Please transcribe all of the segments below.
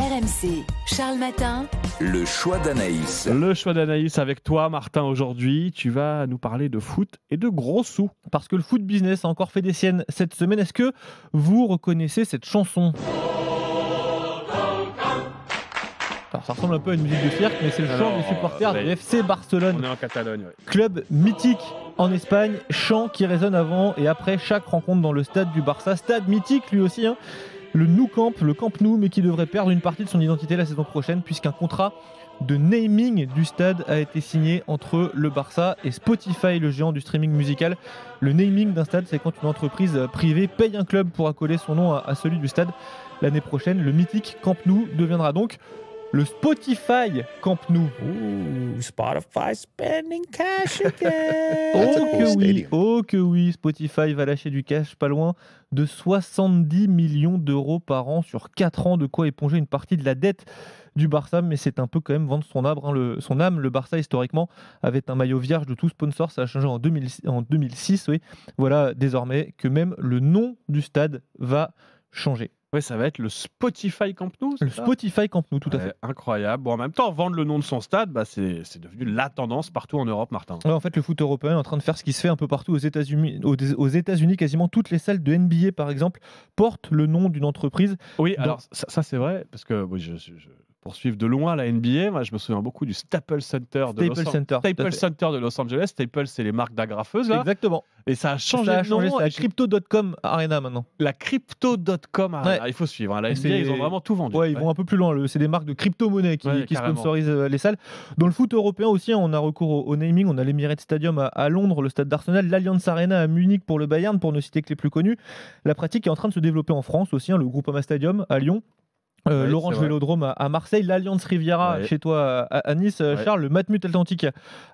RMC, Charles Matin. Le choix d'Anaïs. Le choix d'Anaïs avec toi, Martin. Aujourd'hui, tu vas nous parler de foot et de gros sous. Parce que le foot business a encore fait des siennes cette semaine. Est-ce que vous reconnaissez cette chanson ? Alors, ça ressemble un peu à une musique de cirque, mais c'est le chant des supporters du FC Barcelone. On est en Catalogne. Ouais. Club mythique en Espagne, chant qui résonne avant et après chaque rencontre dans le stade du Barça. Stade mythique lui aussi, le Nou Camp, le Camp Nou, mais qui devrait perdre une partie de son identité la saison prochaine, puisqu'un contrat de naming du stade a été signé entre le Barça et Spotify, le géant du streaming musical. Le naming d'un stade, c'est quand une entreprise privée paye un club pour accoler son nom à celui du stade. L'année prochaine, le mythique Camp Nou deviendra donc le Spotify Camp Nou. Ooh, Spotify spending cash again. Oh que oui, Spotify va lâcher du cash pas loin de 70 millions d'euros par an sur 4 ans, de quoi éponger une partie de la dette du Barça, mais c'est un peu quand même vendre son âme. Le Barça, historiquement, avait un maillot vierge de tout sponsor, ça a changé en 2006. Oui. Voilà désormais que même le nom du stade va changer. Ouais, ça va être le Spotify Camp Nou. Le Spotify Camp Nou, tout à fait. Incroyable. Bon, en même temps, vendre le nom de son stade, c'est devenu la tendance partout en Europe, Martin. Ouais, en fait, le foot européen est en train de faire ce qui se fait un peu partout aux États-Unis. Quasiment toutes les salles de NBA, par exemple, portent le nom d'une entreprise. Oui, alors ça c'est vrai, parce que oui, je poursuivre de loin la NBA. Moi, je me souviens beaucoup du Staples Center de Los Angeles. Staples, c'est les marques d'agrafeuses, là. Exactement. Et ça a changé de nom. C'est la Crypto.com Arena maintenant. La Crypto.com Arena. Ouais. Il faut suivre. La NBA, ils ont vraiment tout vendu. Ouais, ils vont un peu plus loin. C'est des marques de crypto-monnaie qui sponsorisent les salles. Dans le foot européen aussi, on a recours au naming. On a l'Emirates Stadium à Londres, le stade d'Arsenal, l'Allianz Arena à Munich pour le Bayern, pour ne citer que les plus connus. La pratique est en train de se développer en France aussi. Le Groupama Stadium à Lyon. L'Orange Vélodrome à Marseille, l'Allianz Riviera chez toi à Nice, Charles, le Matmut Atlantique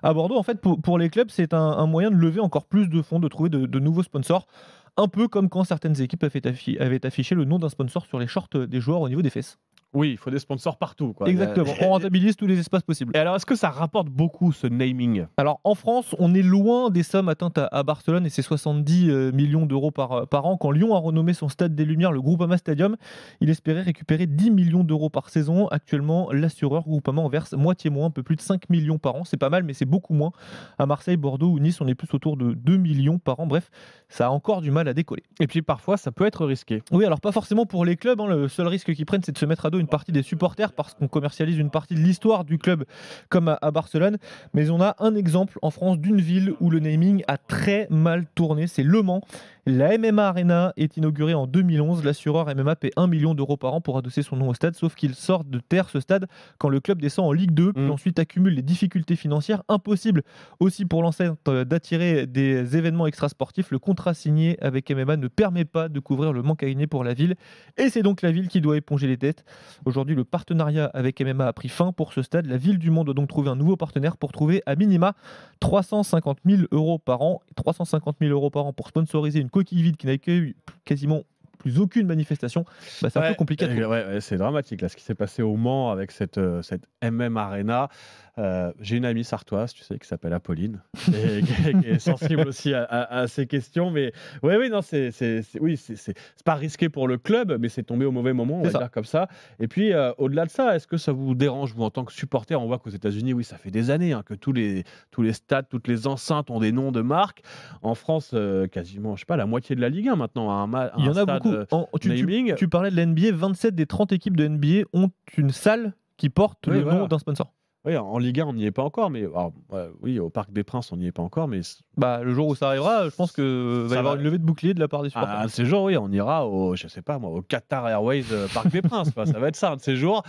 à Bordeaux. En fait, pour les clubs, c'est un moyen de lever encore plus de fonds, de trouver de nouveaux sponsors. Un peu comme quand certaines équipes avaient affiché le nom d'un sponsor sur les shorts des joueurs au niveau des fesses. Oui, il faut des sponsors partout, quoi. Exactement, on rentabilise tous les espaces possibles. Et alors, est-ce que ça rapporte beaucoup, ce naming ? Alors, en France, on est loin des sommes atteintes à Barcelone et ses 70 millions d'euros par an. Quand Lyon a renommé son stade des Lumières le Groupama Stadium, il espérait récupérer 10 millions d'euros par saison. Actuellement, l'assureur Groupama en verse moitié moins, un peu plus de 5 millions par an. C'est pas mal, mais c'est beaucoup moins. À Marseille, Bordeaux ou Nice, on est plus autour de 2 millions par an. Bref, ça a encore du mal à décoller. Et puis, parfois, ça peut être risqué. Oui, alors pas forcément pour les clubs. Le seul risque qu'ils prennent, c'est de se mettre à dos une partie des supporters, parce qu'on commercialise une partie de l'histoire du club comme à Barcelone. Mais on a un exemple en France d'une ville où le naming a très mal tourné, c'est Le Mans. La MMA Arena est inaugurée en 2011. L'assureur MMA paie 1 million d'euros par an pour adosser son nom au stade, sauf qu'il sort de terre ce stade quand le club descend en Ligue 2, puis ensuite accumule les difficultés financières. Impossible aussi pour l'enceinte d'attirer des événements extrasportifs. Le contrat signé avec MMA ne permet pas de couvrir le manque à gagner pour la ville, et c'est donc la ville qui doit éponger les dettes. Aujourd'hui, le partenariat avec MMA a pris fin pour ce stade. La ville du Mans doit donc trouver un nouveau partenaire pour trouver à minima 350 000 euros par an. 350 000 euros par an pour sponsoriser une coquille vide qui n'accueille quasiment plus aucune manifestation, c'est un peu compliqué. C'est dramatique là, ce qui s'est passé au Mans avec cette MM Arena. J'ai une amie sartoise, tu sais, qui s'appelle Apolline, et qui est sensible aussi à ces questions. Mais c'est pas risqué pour le club, mais c'est tombé au mauvais moment, on va dire comme ça. Et puis, au-delà de ça, est-ce que ça vous dérange, vous, en tant que supporter ? On voit qu'aux États-Unis, oui, ça fait des années que tous les stades, toutes les enceintes ont des noms de marques. En France, quasiment, je sais pas, la moitié de la Ligue 1 maintenant il y en a beaucoup. Tu parlais de la NBA, 27 des 30 équipes de NBA ont une salle qui porte le nom d'un sponsor. Oui, en Ligue 1, on n'y est pas encore, mais au Parc des Princes, on n'y est pas encore, mais le jour où ça arrivera, je pense que va y avoir une levée de bouclier de la part des supporters. Un de ces jours, oui, on ira au Qatar Airways Parc des Princes. Ça va être ça, un de ces jours.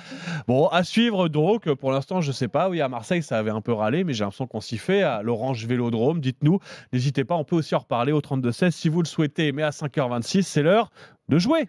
Bon, à suivre donc. Pour l'instant, je sais pas. Oui, à Marseille, ça avait un peu râlé, mais j'ai l'impression qu'on s'y fait. À l'Orange Vélodrome, dites-nous. N'hésitez pas, on peut aussi en reparler au 32-16 si vous le souhaitez. Mais à 5h26, c'est l'heure de jouer.